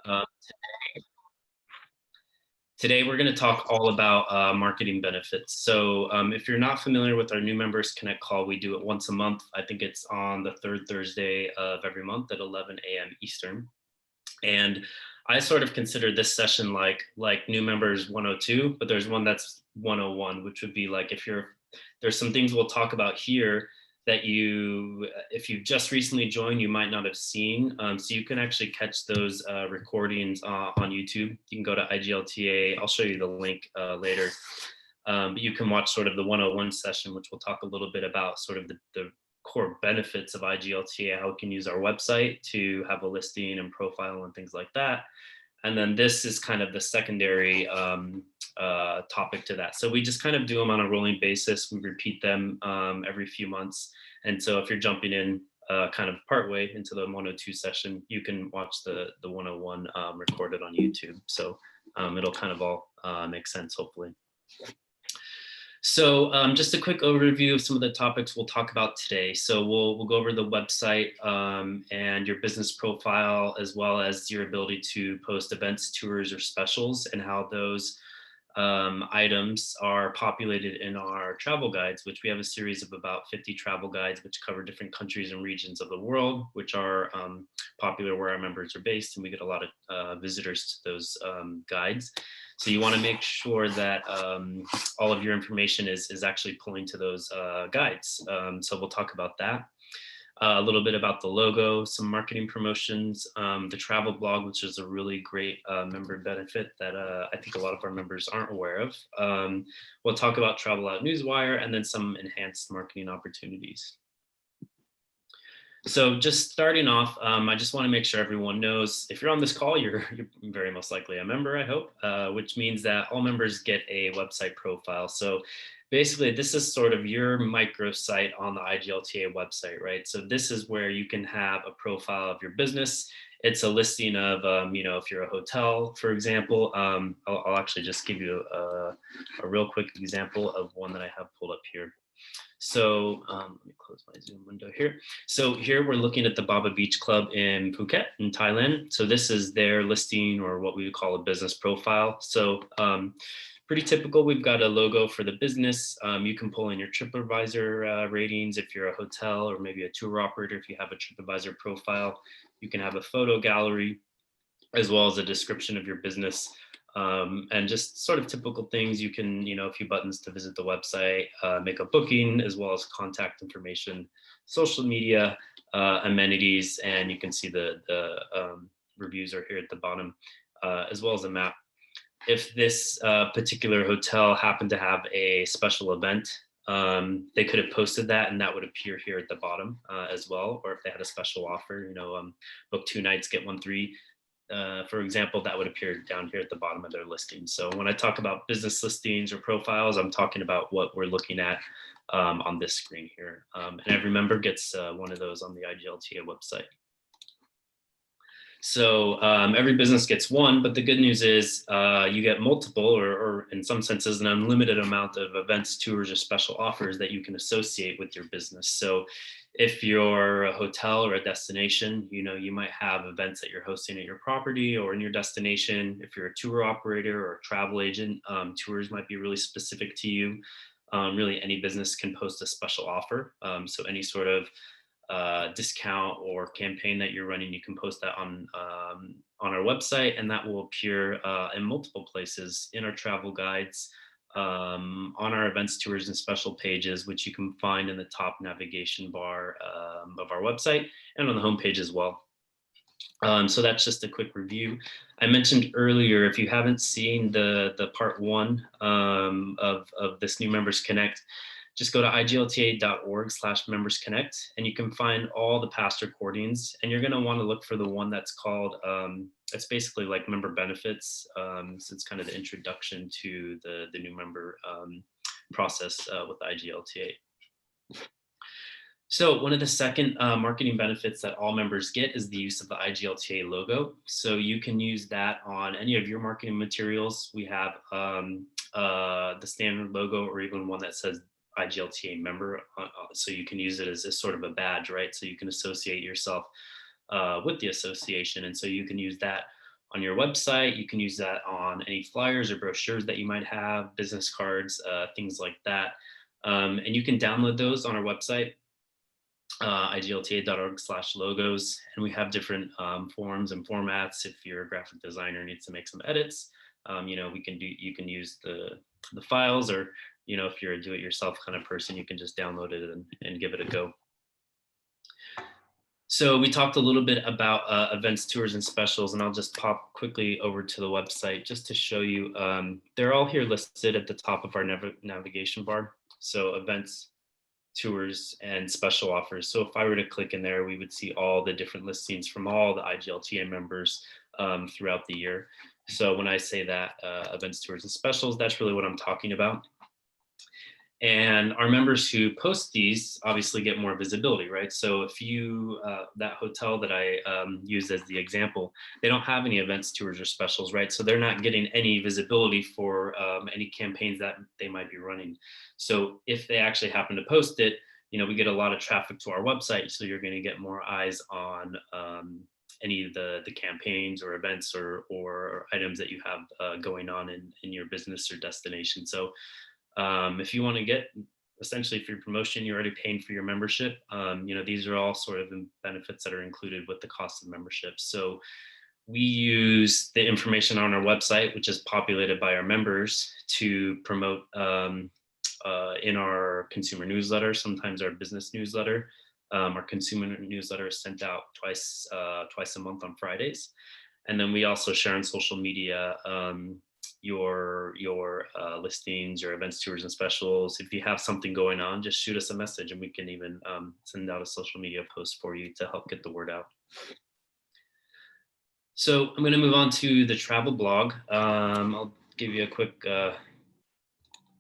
Uh, Today, we're going to talk all about marketing benefits. So if you're not familiar with our new members Connect call, we do it once a month. I think it's on the third Thursday of every month at 11 a.m. Eastern. And I sort of consider this session like new members 102, but there's one that's 101, which would be like there's some things we'll talk about here that if you just recently joined, you might not have seen. So you can actually catch those recordings on YouTube. You can go to IGLTA. I'll show you the link later. But you can watch sort of the 101 session, which we'll talk a little bit about sort of the core benefits of IGLTA, how we can use our website to have a listing and profile and things like that. And then this is kind of the secondary topic to that. So we just kind of do them on a rolling basis. We repeat them every few months. And so if you're jumping in kind of partway into the 102 session, you can watch the 101 recorded on YouTube. So it'll kind of all make sense, hopefully. So just a quick overview of some of the topics we'll talk about today. So we'll go over the website and your business profile, as well as your ability to post events, tours, or specials, and how those items are populated in our travel guides, which we have a series of about 50 travel guides, which cover different countries and regions of the world, which are popular where our members are based, and we get a lot of visitors to those guides. So you want to make sure that all of your information is actually pulling to those guides. So we'll talk about that. A little bit about the logo, some marketing promotions, the travel blog, which is a really great member benefit that I think a lot of our members aren't aware of. We'll talk about Travel Out Newswire, and then some enhanced marketing opportunities. So just starting off, I just want to make sure everyone knows, if you're on this call, you're very most likely a member, I hope, which means that all members get a website profile. So basically, this is sort of your microsite on the IGLTA website, right? So this is where you can have a profile of your business. It's a listing of, if you're a hotel, for example. I'll actually just give you a real quick example of one that I have pulled up here. So let me close my Zoom window here. So here we're looking at the Baba Beach Club in Phuket in Thailand. So this is their listing, or what we would call a business profile. So pretty typical. We've got a logo for the business. You can pull in your TripAdvisor ratings if you're a hotel, or maybe a tour operator. If you have a TripAdvisor profile, you can have a photo gallery, as well as a description of your business. And just sort of typical things. You can, a few buttons to visit the website, make a booking, as well as contact information, social media, amenities, and you can see the reviews are here at the bottom, as well as a map. If this particular hotel happened to have a special event, they could have posted that, and that would appear here at the bottom as well. Or if they had a special offer, book 2 nights, get 1 free. For example, that would appear down here at the bottom of their listing. So when I talk about business listings or profiles, I'm talking about what we're looking at on this screen here. And every member gets one of those on the IGLTA website. So every business gets one, but the good news is you get multiple, or in some senses, an unlimited amount of events, tours, or special offers that you can associate with your business. So if you're a hotel or a destination, you might have events that you're hosting at your property or in your destination. If you're a tour operator or a travel agent, tours might be really specific to you. Really, any business can post a special offer. So any sort of discount or campaign that you're running, you can post that on our website, and that will appear in multiple places in our travel guides, on our events, tours, and special pages, which you can find in the top navigation bar of our website and on the homepage as well. So that's just a quick review. I mentioned earlier, if you haven't seen the part 1 of this New Members Connect, just go to iglta.org/membersconnect, and you can find all the past recordings. And you're going to want to look for the one that's called, it's basically like member benefits. So it's kind of the introduction to the new member process with IGLTA. So one of the second marketing benefits that all members get is the use of the IGLTA logo. So you can use that on any of your marketing materials. We have the standard logo, or even one that says IGLTA member. So you can use it as a sort of a badge, right? So you can associate yourself with the association. And so you can use that on your website. You can use that on any flyers or brochures that you might have, business cards, things like that. And you can download those on our website, iglta.org/logos. And we have different forms and formats. If you're a graphic designer needs to make some edits, you can use the files, or, if you're a do-it-yourself kind of person, you can just download it and give it a go. So we talked a little bit about events, tours, and specials, and I'll just pop quickly over to the website just to show you. They're all here listed at the top of our navigation bar. So events, tours, and special offers. So if I were to click in there, we would see all the different listings from all the IGLTA members throughout the year. So when I say that events, tours, and specials, that's really what I'm talking about. And our members who post these obviously get more visibility, right? So if you, that hotel that I used as the example, they don't have any events, tours, or specials, right? So they're not getting any visibility for any campaigns that they might be running. So if they actually happen to post it, we get a lot of traffic to our website. So you're going to get more eyes on any of the campaigns or events or items that you have going on in your business or destination. So if you want to get essentially for your promotion, you're already paying for your membership. These are all sort of benefits that are included with the cost of membership. So we use the information on our website, which is populated by our members, to promote in our consumer newsletter, sometimes our business newsletter. Our consumer newsletter is sent out twice a month on Fridays. And then we also share on social media your listings, your events, tours, and specials. If you have something going on, just shoot us a message and we can even send out a social media post for you to help get the word out. So I'm going to move on to the travel blog. I'll give you a quick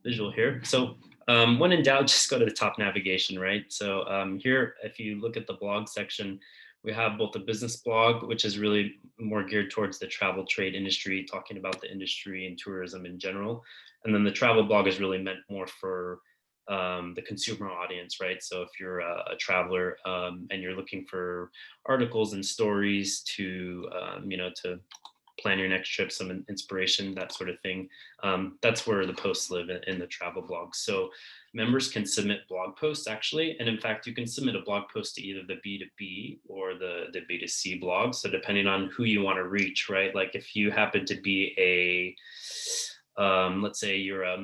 visual here. So when in doubt, just go to the top navigation, right? So here, if you look at the blog section, we have both a business blog, which is really more geared towards the travel trade industry, talking about the industry and tourism in general. And then the travel blog is really meant more for the consumer audience, right? So if you're a traveler and you're looking for articles and stories to, to plan your next trip, some inspiration, that sort of thing. That's where the posts live in the travel blog. So members can submit blog posts actually. And in fact, you can submit a blog post to either the B2B or the B2C blog. So depending on who you want to reach, right? Like if you happen to be let's say you're a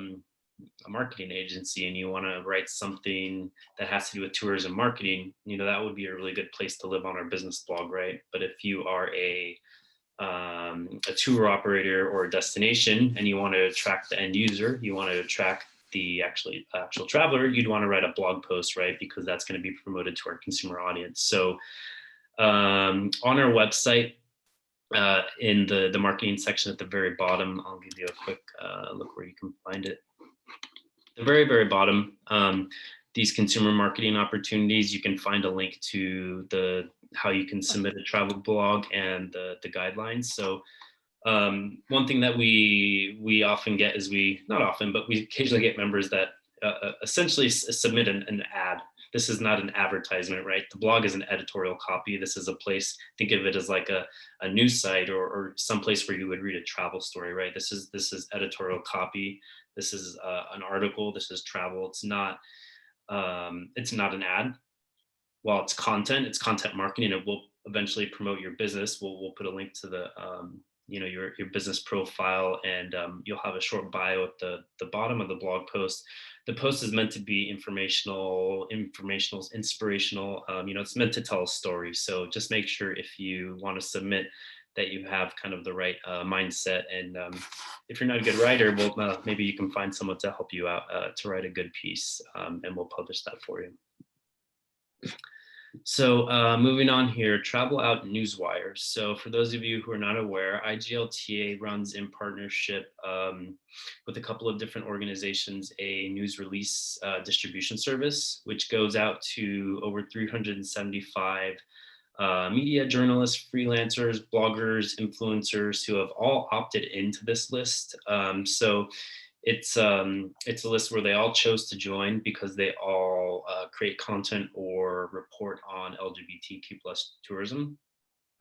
marketing agency and you want to write something that has to do with tourism marketing, that would be a really good place to live on our business blog, right? But if you are a tour operator or a destination and you want to attract the end user, you want to attract the actual traveler, you'd want to write a blog post, right? Because that's going to be promoted to our consumer audience. So on our website, in the marketing section at the very bottom, I'll give you a quick look where you can find it. The very, very bottom, these consumer marketing opportunities, you can find a link to how you can submit a travel blog and the guidelines. So one thing that we often get is not often, but we occasionally get members that essentially submit an ad. This is not an advertisement, right? The blog is an editorial copy. This is a place, think of it as like a news site or some place where you would read a travel story, right? This is editorial copy. This is an article. This is travel. It's not an ad. While it's content marketing. It will eventually promote your business. We'll put a link to the your business profile, and you'll have a short bio at the bottom of the blog post. The post is meant to be inspirational. It's meant to tell a story. So just make sure if you want to submit that you have kind of the right mindset. And if you're not a good writer, well, maybe you can find someone to help you out to write a good piece, and we'll publish that for you. So moving on here, Travel Out Newswire. So for those of you who are not aware, IGLTA runs in partnership with a couple of different organizations, a news release distribution service, which goes out to over 375 media journalists, freelancers, bloggers, influencers who have all opted into this list. So it's a list where they all chose to join because they all create content or report on LGBTQ plus tourism.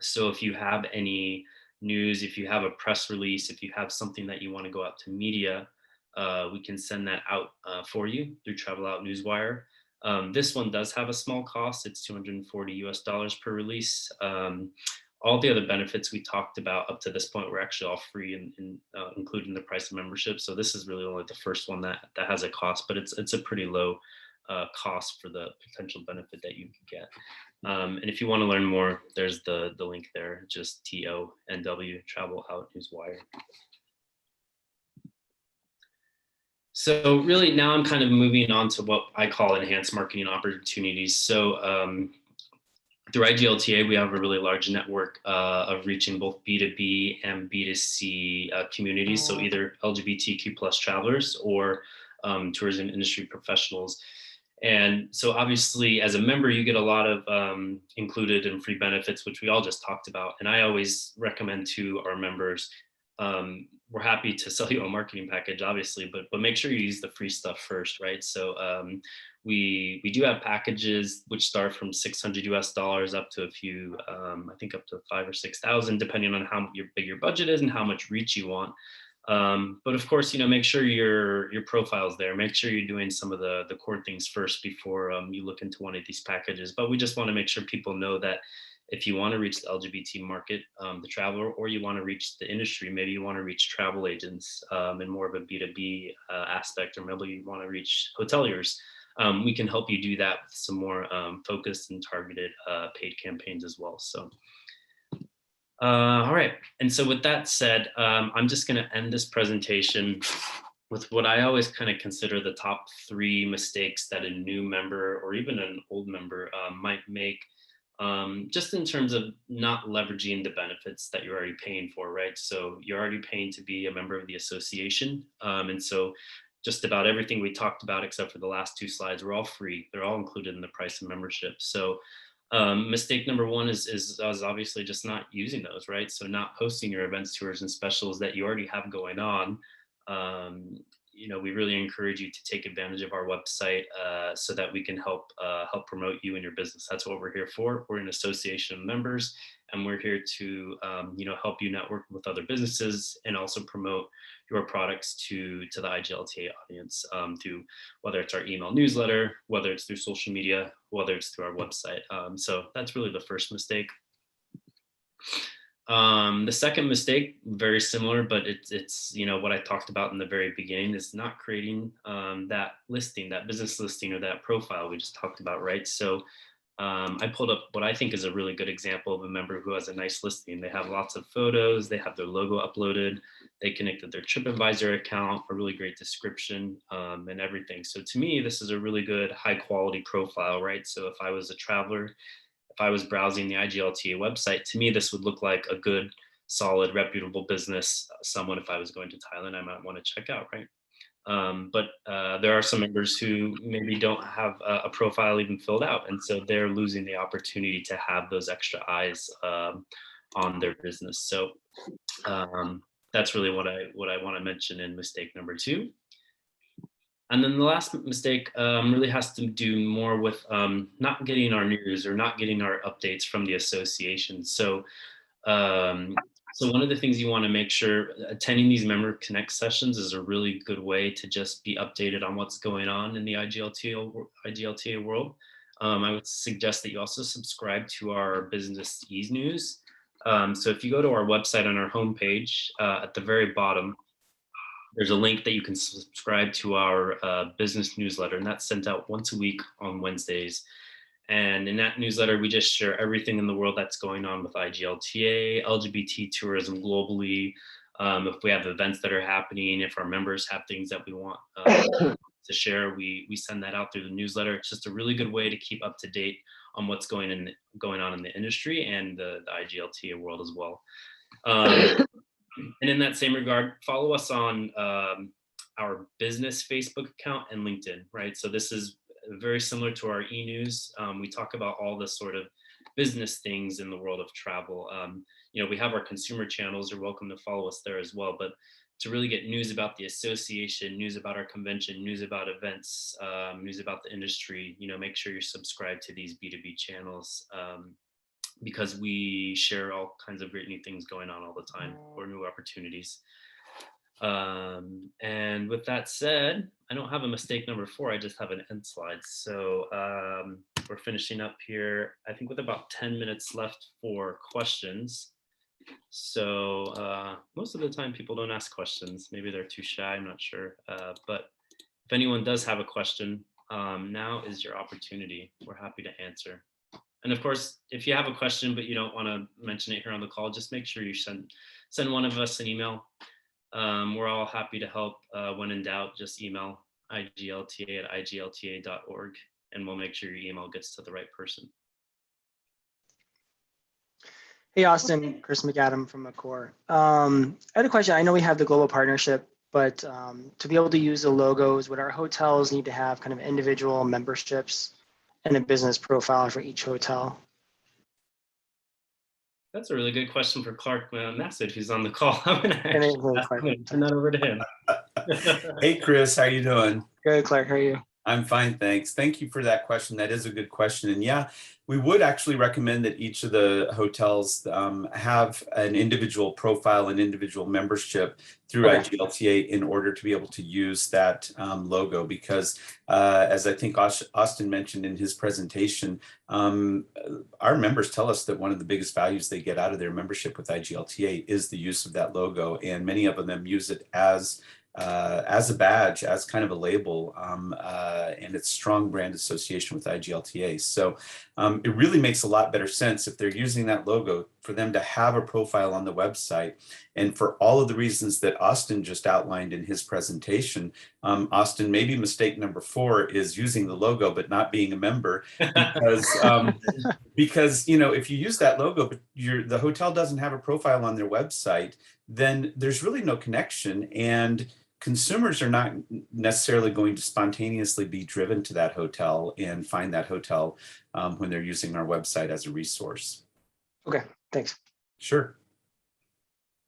So if you have any news, if you have a press release, if you have something that you want to go out to media, we can send that out for you through Travel Out Newswire. This one does have a small cost. It's 240 US dollars per release. All the other benefits we talked about up to this point were actually all free and including the price of membership. So this is really only the first one that has a cost, but it's a pretty low cost for the potential benefit that you could get. And if you want to learn more, there's the link there, just TONW, Travel Out Newswire. So really now I'm kind of moving on to what I call enhanced marketing opportunities. So through IGLTA, we have a really large network of reaching both B2B and B2C communities. So either LGBTQ plus travelers or tourism industry professionals. And so obviously as a member, you get a lot of included and free benefits, which we all just talked about. And I always recommend to our members, we're happy to sell you a marketing package, obviously, but make sure you use the free stuff first, right? So we do have packages which start from 600 US dollars up to a few, I think up to 5 or 6,000, depending on how big your budget is and how much reach you want. But of course, make sure your profile's there. Make sure you're doing some of the core things first before you look into one of these packages. But we just want to make sure people know that if you want to reach the LGBT market, the traveler, or you want to reach the industry, maybe you want to reach travel agents in more of a B2B aspect, or maybe you want to reach hoteliers, we can help you do that with some more focused and targeted paid campaigns as well. So. All right. And so with that said, I'm just going to end this presentation with what I always kind of consider the top 3 mistakes that a new member or even an old member might make, just in terms of not leveraging the benefits that you're already paying for, right? So you're already paying to be a member of the association. And so just about everything we talked about, except for the last 2 slides, were all free. They're all included in the price of membership. So mistake number 1 is obviously just not using those, right? So not posting your events, tours, and specials that you already have going on. We really encourage you to take advantage of our website so that we can help promote you and your business. That's what we're here for. We're an association of members, and we're here to help you network with other businesses and also promote your products to the IGLTA audience through whether it's our email newsletter, whether it's through social media, whether it's through our website. So that's really the first mistake. The second mistake, very similar, but it's what I talked about in the very beginning, is not creating that listing, that business listing, or that profile we just talked about, right? So I pulled up what I think is a really good example of a member who has a nice listing. They have lots of photos, they have their logo uploaded, they connected their TripAdvisor account, a really great description, and everything. So to me, this is a really good high quality profile, right? So if I was a traveler, if I was browsing the IGLTA website, to me, this would look like a good, solid, reputable business. Someone, if I was going to Thailand, I might want to check out, right? But there are some members who maybe don't have a profile even filled out, and so they're losing the opportunity to have those extra eyes on their business. So that's really what I want to mention in mistake number 2. And then the last mistake really has to do more with not getting our news or not getting our updates from the association. So one of the things you want to make sure, attending these member connect sessions is a really good way to just be updated on what's going on in the IGLTA world. I would suggest that you also subscribe to our Business Ease news. So if you go to our website on our homepage, at the very bottom, there's a link that you can subscribe to our business newsletter, and that's sent out once a week on Wednesdays. And in that newsletter, we just share everything in the world that's going on with IGLTA, LGBT tourism globally. If we have events that are happening, if our members have things that we want to share, we send that out through the newsletter. It's just a really good way to keep up to date on what's going on in the industry and the IGLTA world as well. And in that same regard, follow us on our business Facebook account and LinkedIn, right? So this is very similar to our e-news. We talk about all the sort of business things in the world of travel. We have our consumer channels. You're welcome to follow us there as well. But to really get news about the association, news about our convention, news about events, news about the industry, make sure you're subscribed to these B2B channels. because we share all kinds of great new things going on all the time or new opportunities. And with that said, I don't have a mistake number 4. I just have an end slide. So we're finishing up here, I think, with about 10 minutes left for questions. So most of the time people don't ask questions. Maybe they're too shy, I'm not sure. But if anyone does have a question, now is your opportunity. We're happy to answer. And of course, if you have a question, but you don't want to mention it here on the call, just make sure you send one of us an email. We're all happy to help. When in doubt, just email IGLTA@iglta.org, and we'll make sure your email gets to the right person. Hey, Austin, Chris McAdam from Accor. I had a question. I know we have the global partnership, but to be able to use the logos, would our hotels need to have kind of individual memberships and a business profile for each hotel? That's a really good question for Clark Nassett, who's on the call. I'm going to turn that over to him. Hey, Chris, how you doing? Good, Clark. How are you? I'm fine, thanks. Thank you for that question. That is a good question. And yeah, we would actually recommend that each of the hotels have an individual profile and individual membership through IGLTA in order to be able to use that logo, because as I think Austin mentioned in his presentation, our members tell us that one of the biggest values they get out of their membership with IGLTA is the use of that logo. And many of them use it as a badge, as kind of a label, and its strong brand association with IGLTA. So it really makes a lot better sense if they're using that logo for them to have a profile on the website. And for all of the reasons that Austin just outlined in his presentation, Austin, maybe mistake number 4 is using the logo but not being a member, because you know, if you use that logo but the hotel doesn't have a profile on their website, then there's really no connection, and consumers are not necessarily going to spontaneously be driven to that hotel and find that hotel when they're using our website as a resource. Okay, thanks. Sure.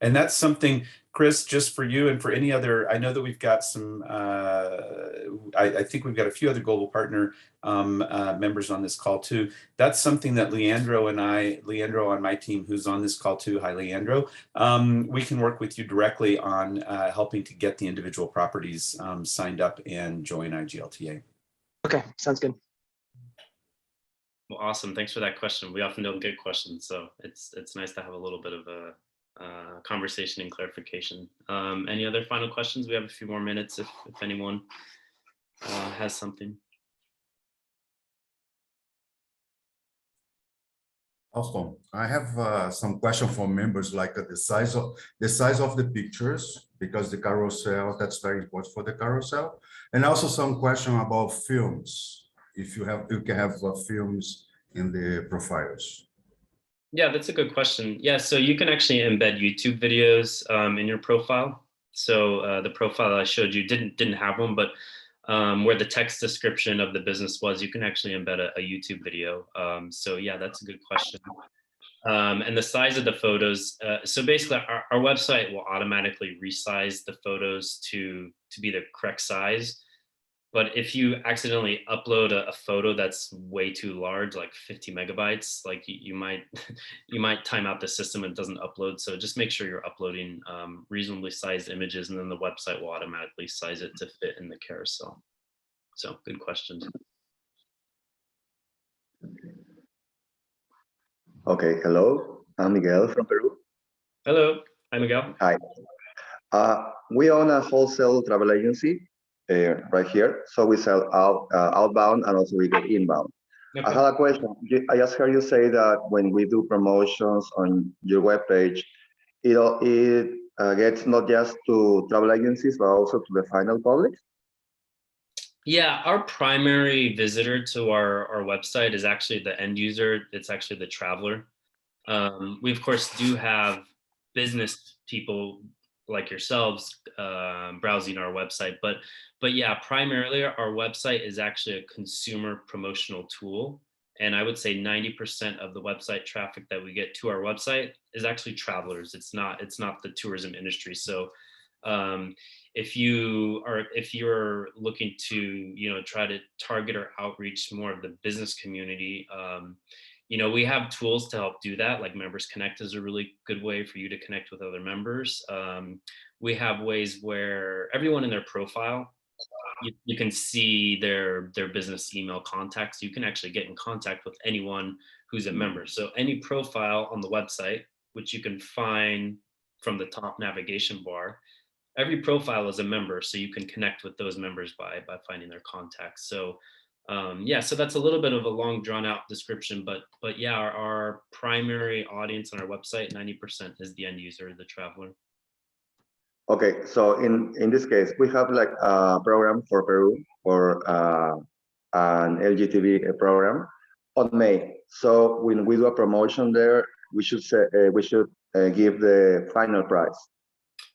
And that's something, Chris, just for you and for any other, I know that we've got some, I think we've got a few other global partner members on this call too. That's something that Leandro on my team, who's on this call too, hi Leandro, we can work with you directly on helping to get the individual properties signed up and join IGLTA. Okay, sounds good. Well, awesome. Thanks for that question. We often don't get questions, so it's nice to have a little bit of a conversation and clarification. Any other final questions? We have a few more minutes if anyone has something. Awesome. I have some question for members, like the size of the pictures, because the carousel, that's very important for the carousel, and also some question about films. If you can have films in the profiles. Yeah, that's a good question. Yeah, so you can actually embed YouTube videos in your profile. So the profile I showed you didn't have one, but where the text description of the business was, you can actually embed a YouTube video. So yeah, that's a good question. And the size of the photos. So basically, our website will automatically resize the photos to be the correct size. But if you accidentally upload a photo that's way too large, like 50 megabytes, like you might you might time out the system and it doesn't upload. So just make sure you're uploading reasonably sized images, and then the website will automatically size it to fit in the carousel. So good question. Okay, hello. I'm Miguel from Peru. Hello, hi Miguel. Hi. We own a wholesale travel agency right here. So we sell outbound and also we get inbound. Okay. I have a question. I just heard you say that when we do promotions on your webpage, it gets not just to travel agencies, but also to the final public? Yeah, our primary visitor to our website is actually the end user. It's actually the traveler. We of course do have business people like yourselves browsing our website, but yeah, primarily our website is actually a consumer promotional tool. And I would say 90% of the website traffic that we get to our website is actually travelers. It's not the tourism industry. So if you're looking to try to target or outreach more of the business community, we have tools to help do that. Like Members Connect is a really good way for you to connect with other members. We have ways where everyone in their profile, you can see their business email contacts. You can actually get in contact with anyone who's a member. So any profile on the website, which you can find from the top navigation bar, every profile is a member, so you can connect with those members by finding their contacts. So yeah, so that's a little bit of a long drawn out description, but yeah, our primary audience on our website, 90% is the end user, the traveler. Okay, so in this case, we have like a program for Peru for an LGTB program on May. So when we do a promotion there, we should say we should give the final price,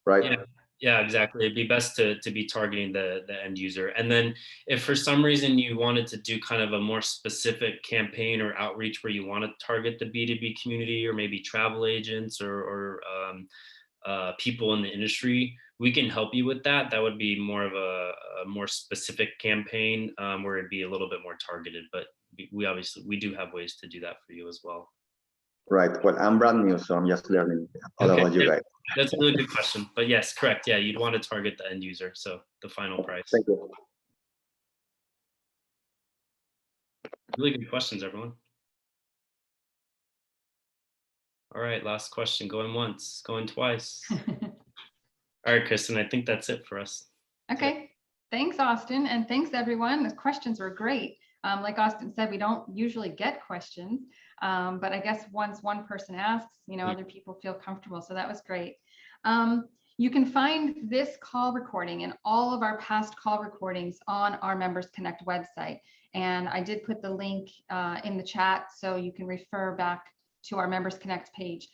right? Yeah, exactly. It'd be best to be targeting the end user. And then if for some reason you wanted to do kind of a more specific campaign or outreach where you want to target the B2B community or maybe travel agents or people in the industry, we can help you with that. That would be more of a more specific campaign where it'd be a little bit more targeted, but we do have ways to do that for you as well. Right. Well, I'm brand new, so I'm just learning all about you guys. That's a really good question. But yes, correct. Yeah, you'd want to target the end user, so the final price. Thank you. Really good questions, everyone. All right, last question. Going once, going twice. All right, Kristen, I think that's it for us. Okay. Thanks, Austin. And thanks, everyone. The questions were great. Like Austin said, we don't usually get questions, but I guess once one person asks, other people feel comfortable. So that was great. You can find this call recording and all of our past call recordings on our Members Connect website. And I did put the link in the chat so you can refer back to our Members Connect page.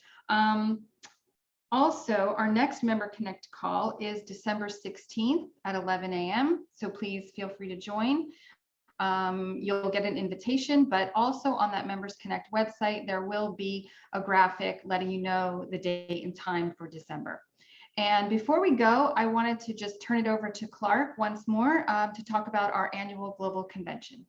Also, our next Member Connect call is December 16th at 11 a.m. So please feel free to join. You'll get an invitation, but also on that Members Connect website, there will be a graphic letting you know the date and time for December. And before we go, I wanted to just turn it over to Clark once more to talk about our annual global convention.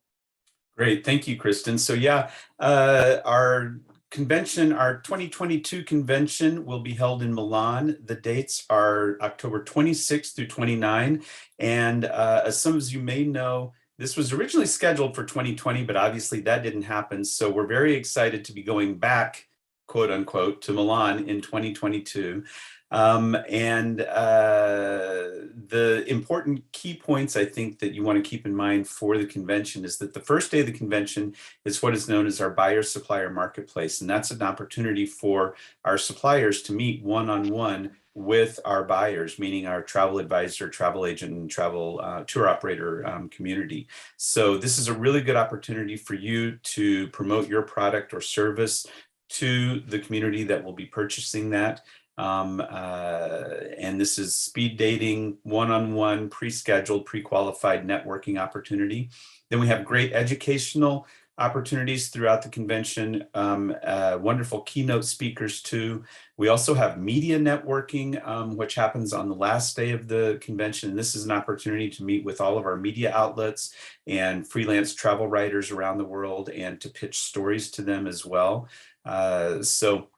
Great, thank you, Kristen. So yeah, our convention, our 2022 convention will be held in Milan. The dates are October 26th through 29. And as some of you may know, this was originally scheduled for 2020, but obviously that didn't happen. So we're very excited to be going back, quote unquote, to Milan in 2022. The important key points I think that you want to keep in mind for the convention is that the first day of the convention is what is known as our buyer supplier marketplace. And that's an opportunity for our suppliers to meet one-on-one with our buyers, meaning our travel advisor, travel agent, and travel tour operator community. So this is a really good opportunity for you to promote your product or service to the community that will be purchasing that. And this is speed dating, one-on-one, pre-scheduled, pre-qualified networking opportunity. Then we have great educational opportunities throughout the convention, wonderful keynote speakers too. We also have media networking, which happens on the last day of the convention. This is an opportunity to meet with all of our media outlets and freelance travel writers around the world and to pitch stories to them as well. So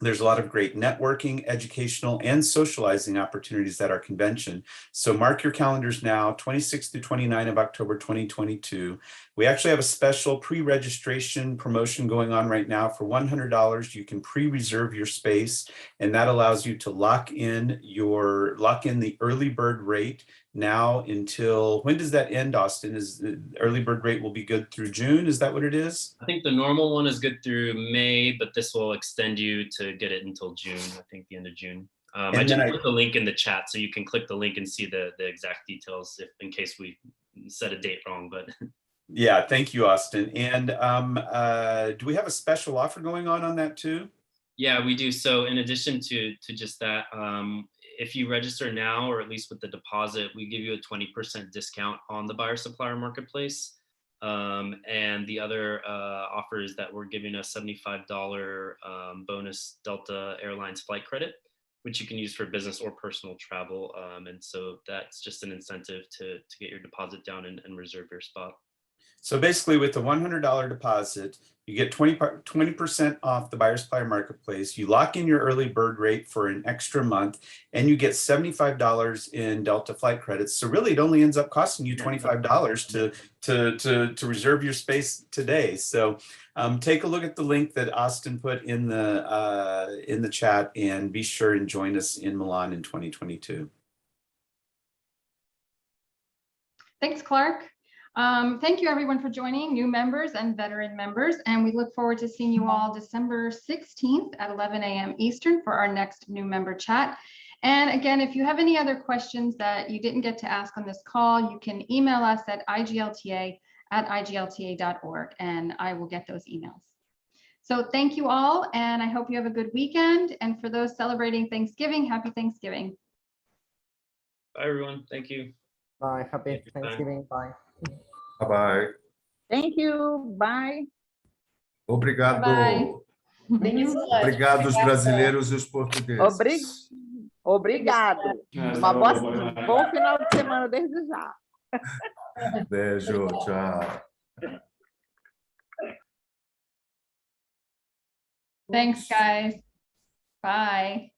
there's a lot of great networking, educational, and socializing opportunities at our convention. So mark your calendars now, 26th through 29 of October 2022. We actually have a special pre-registration promotion going on right now. For $100, you can pre-reserve your space, and that allows you to lock in the early bird rate now until, when does that end, Austin? Is the early bird rate will be good through June? Is that what it is? I think the normal one is good through May, but this will extend you to get it until June, I think the end of June. I just put the link in the chat, so you can click the link and see the exact details in case we set a date wrong. But yeah, thank you, Austin. And do we have a special offer going on that too? Yeah, we do. So in addition to just that, if you register now, or at least with the deposit, we give you a 20% discount on the buyer supplier marketplace. And the other offer is that we're giving a $75 bonus Delta Airlines flight credit, which you can use for business or personal travel. And so that's just an incentive to get your deposit down and reserve your spot. So basically with the $100 deposit, you get 20% off the buyer supplier marketplace. You lock in your early bird rate for an extra month, and you get $75 in Delta flight credits. So really it only ends up costing you $25 to reserve your space today. So take a look at the link that Austin put in the chat, and be sure and join us in Milan in 2022. Thanks, Clark. Thank you everyone for joining, new members and veteran members, and we look forward to seeing you all December 16th at 11 a.m. Eastern for our next new member chat. And again, if you have any other questions that you didn't get to ask on this call, you can email us at iglta@iglta.org, and I will get those emails. So thank you all, and I hope you have a good weekend. And for those celebrating Thanksgiving, happy Thanksgiving. Bye, everyone. Thank you. Bye. Happy Thanksgiving. Bye. Bye-bye. Thank you. Bye. Obrigado. Bye. Obrigado os brasileiros e os portugueses. Obrigado. Bom final de semana desde já. Beijo, tchau. Thanks, guys. Bye.